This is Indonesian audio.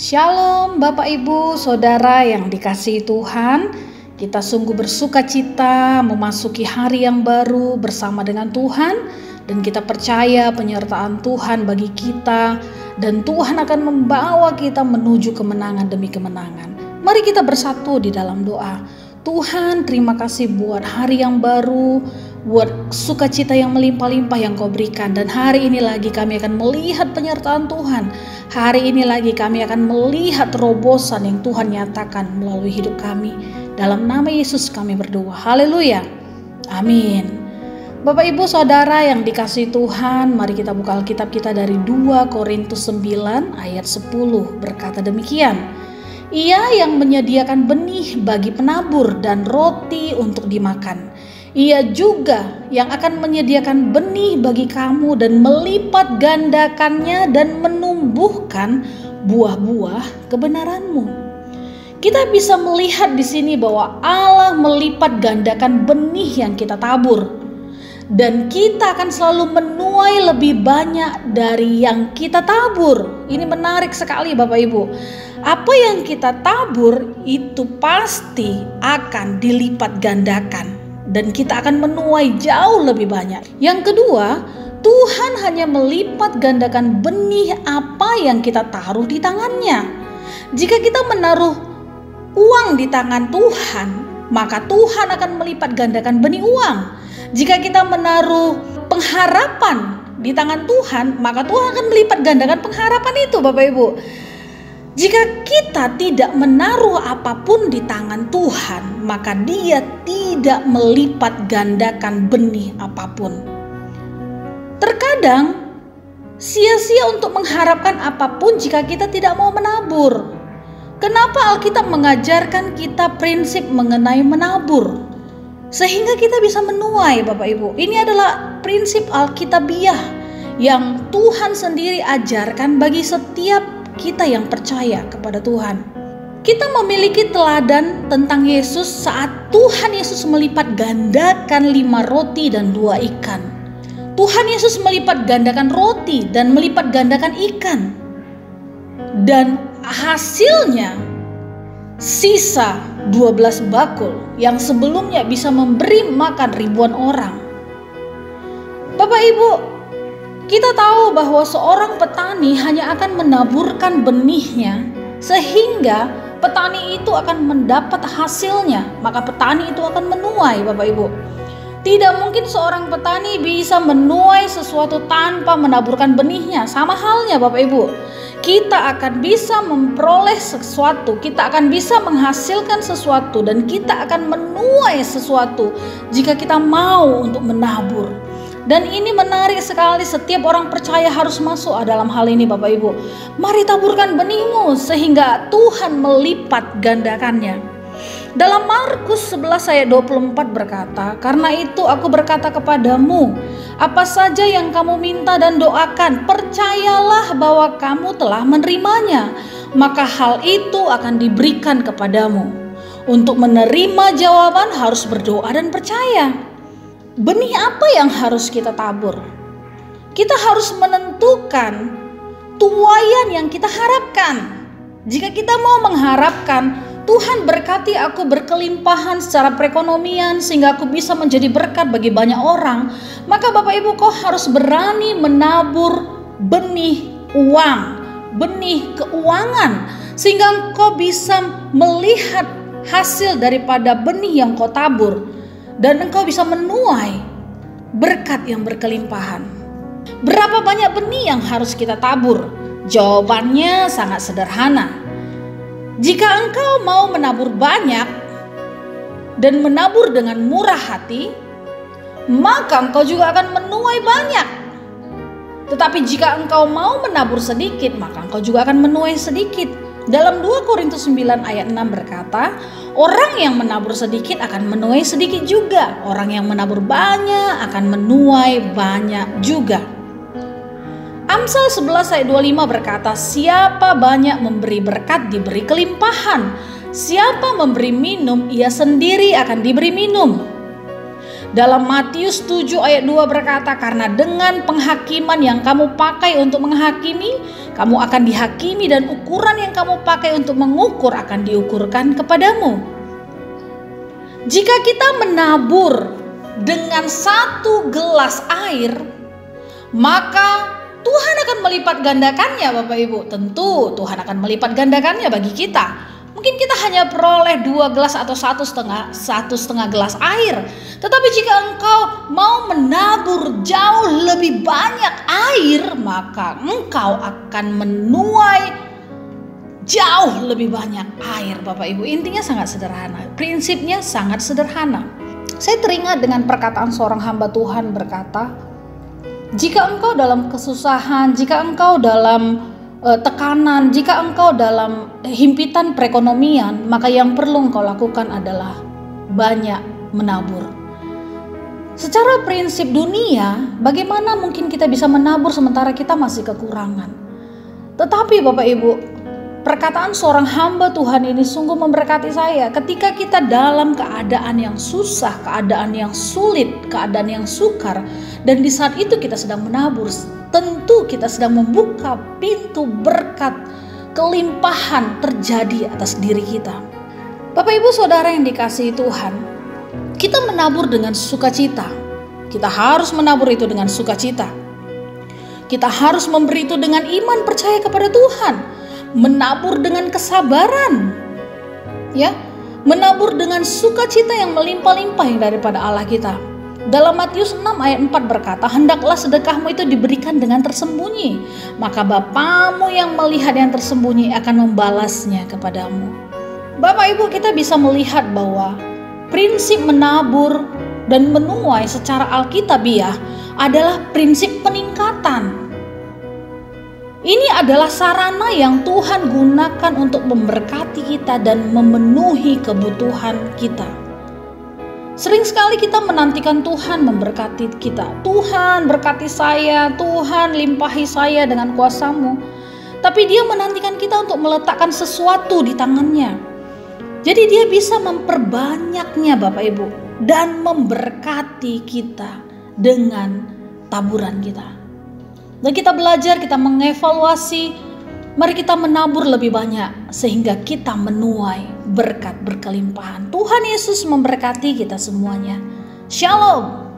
Shalom Bapak Ibu Saudara yang dikasihi Tuhan. Kita sungguh bersuka cita memasuki hari yang baru bersama dengan Tuhan. Dan kita percaya penyertaan Tuhan bagi kita. Dan Tuhan akan membawa kita menuju kemenangan demi kemenangan. Mari kita bersatu di dalam doa. Tuhan, terima kasih buat hari yang baru, buat sukacita yang melimpah-limpah yang Kau berikan. Dan hari ini lagi kami akan melihat penyertaan Tuhan. Hari ini lagi kami akan melihat terobosan yang Tuhan nyatakan melalui hidup kami. Dalam nama Yesus kami berdoa. Haleluya. Amin. Bapak Ibu Saudara yang dikasihi Tuhan, mari kita buka Alkitab kita dari 2 Korintus 9 ayat 10 berkata demikian. Ia yang menyediakan benih bagi penabur dan roti untuk dimakan. Ia juga yang akan menyediakan benih bagi kamu dan melipat gandakannya dan menumbuhkan buah-buah kebenaranmu. Kita bisa melihat di sini bahwa Allah melipat gandakan benih yang kita tabur. Dan kita akan selalu menuai lebih banyak dari yang kita tabur. Ini menarik sekali Bapak Ibu. Apa yang kita tabur itu pasti akan dilipat gandakan. Dan kita akan menuai jauh lebih banyak. Yang kedua, Tuhan hanya melipat gandakan benih apa yang kita taruh di tangannya. Jika kita menaruh uang di tangan Tuhan, maka Tuhan akan melipat gandakan benih uang. Jika kita menaruh pengharapan di tangan Tuhan, maka Tuhan akan melipat gandakan pengharapan itu Bapak Ibu. Jika kita tidak menaruh apapun di tangan Tuhan, maka Dia tidak melipat gandakan benih apapun. Terkadang sia-sia untuk mengharapkan apapun jika kita tidak mau menabur. Kenapa Alkitab mengajarkan kita prinsip mengenai menabur? Sehingga kita bisa menuai Bapak Ibu. Ini adalah prinsip Alkitabiah yang Tuhan sendiri ajarkan bagi setiap kita yang percaya kepada Tuhan. Kita memiliki teladan tentang Yesus saat Tuhan Yesus melipat gandakan 5 roti dan 2 ikan. Tuhan Yesus melipat gandakan roti dan melipat gandakan ikan. Dan hasilnya sisa 12 bakul yang sebelumnya bisa memberi makan ribuan orang. Bapak Ibu, kita tahu bahwa seorang petani hanya akan menaburkan benihnya sehingga petani itu akan mendapat hasilnya, maka petani itu akan menuai Bapak Ibu. Tidak mungkin seorang petani bisa menuai sesuatu tanpa menaburkan benihnya. Sama halnya Bapak Ibu. Kita akan bisa memperoleh sesuatu, kita akan bisa menghasilkan sesuatu, dan kita akan menuai sesuatu jika kita mau untuk menabur. Dan ini menarik sekali, setiap orang percaya harus masuk dalam hal ini Bapak Ibu. Mari taburkan benihmu sehingga Tuhan melipat gandakannya. Dalam Markus 11 ayat 24 berkata, "Karena itu aku berkata kepadamu, apa saja yang kamu minta dan doakan, percayalah bahwa kamu telah menerimanya, maka hal itu akan diberikan kepadamu." Untuk menerima jawaban harus berdoa dan percaya. Benih apa yang harus kita tabur? Kita harus menentukan tuaian yang kita harapkan. Jika kita mau mengharapkan Tuhan berkati aku berkelimpahan secara perekonomian sehingga aku bisa menjadi berkat bagi banyak orang, maka Bapak Ibu kau harus berani menabur benih uang, benih keuangan, sehingga kau bisa melihat hasil daripada benih yang kau tabur dan engkau bisa menuai berkat yang berkelimpahan. Berapa banyak benih yang harus kita tabur? Jawabannya sangat sederhana. Jika engkau mau menabur banyak dan menabur dengan murah hati, maka engkau juga akan menuai banyak. Tetapi jika engkau mau menabur sedikit, maka engkau juga akan menuai sedikit. Dalam 2 Korintus 9 ayat 6 berkata, orang yang menabur sedikit akan menuai sedikit juga. Orang yang menabur banyak akan menuai banyak juga. Amsal 11 ayat 25 berkata, siapa banyak memberi berkat diberi kelimpahan. Siapa memberi minum, ia sendiri akan diberi minum. Dalam Matius 7 ayat 2 berkata, karena dengan penghakiman yang kamu pakai untuk menghakimi, kamu akan dihakimi, dan ukuran yang kamu pakai untuk mengukur akan diukurkan kepadamu. Jika kita menabur dengan 1 gelas air, maka Tuhan akan melipat gandakannya, Bapak Ibu. Tentu Tuhan akan melipat gandakannya bagi kita. Mungkin kita hanya peroleh 2 gelas atau satu setengah gelas air. Tetapi jika engkau mau menabur jauh lebih banyak air, maka engkau akan menuai jauh lebih banyak air, Bapak Ibu. Intinya sangat sederhana. Prinsipnya sangat sederhana. Saya teringat dengan perkataan seorang hamba Tuhan berkata, jika engkau dalam kesusahan, jika engkau dalam tekanan, jika engkau dalam himpitan perekonomian, maka yang perlu engkau lakukan adalah banyak menabur. Secara prinsip dunia, bagaimana mungkin kita bisa menabur sementara kita masih kekurangan? Tetapi Bapak Ibu, perkataan seorang hamba Tuhan ini sungguh memberkati saya. Ketika kita dalam keadaan yang susah, keadaan yang sulit, keadaan yang sukar, dan di saat itu kita sedang menabur, tentu kita sedang membuka pintu berkat kelimpahan terjadi atas diri kita. Bapak Ibu Saudara yang dikasihi Tuhan, kita menabur dengan sukacita. Kita harus menabur itu dengan sukacita. Kita harus memberi itu dengan iman percaya kepada Tuhan. Menabur dengan kesabaran. Ya, menabur dengan sukacita yang melimpah-limpah yang daripada Allah kita. Dalam Matius 6 ayat 4 berkata, hendaklah sedekahmu itu diberikan dengan tersembunyi, maka Bapamu yang melihat yang tersembunyi akan membalasnya kepadamu. Bapak Ibu, kita bisa melihat bahwa prinsip menabur dan menuai secara alkitabiah adalah prinsip peningkatan. Ini adalah sarana yang Tuhan gunakan untuk memberkati kita dan memenuhi kebutuhan kita. Sering sekali kita menantikan Tuhan memberkati kita. Tuhan berkati saya, Tuhan limpahi saya dengan kuasa-Mu. Tapi Dia menantikan kita untuk meletakkan sesuatu di tangannya. Jadi Dia bisa memperbanyaknya Bapak Ibu, dan memberkati kita dengan taburan kita. Dan kita belajar, kita mengevaluasi. Mari kita menabur lebih banyak sehingga kita menuai berkat berkelimpahan. Tuhan Yesus memberkati kita semuanya. Shalom.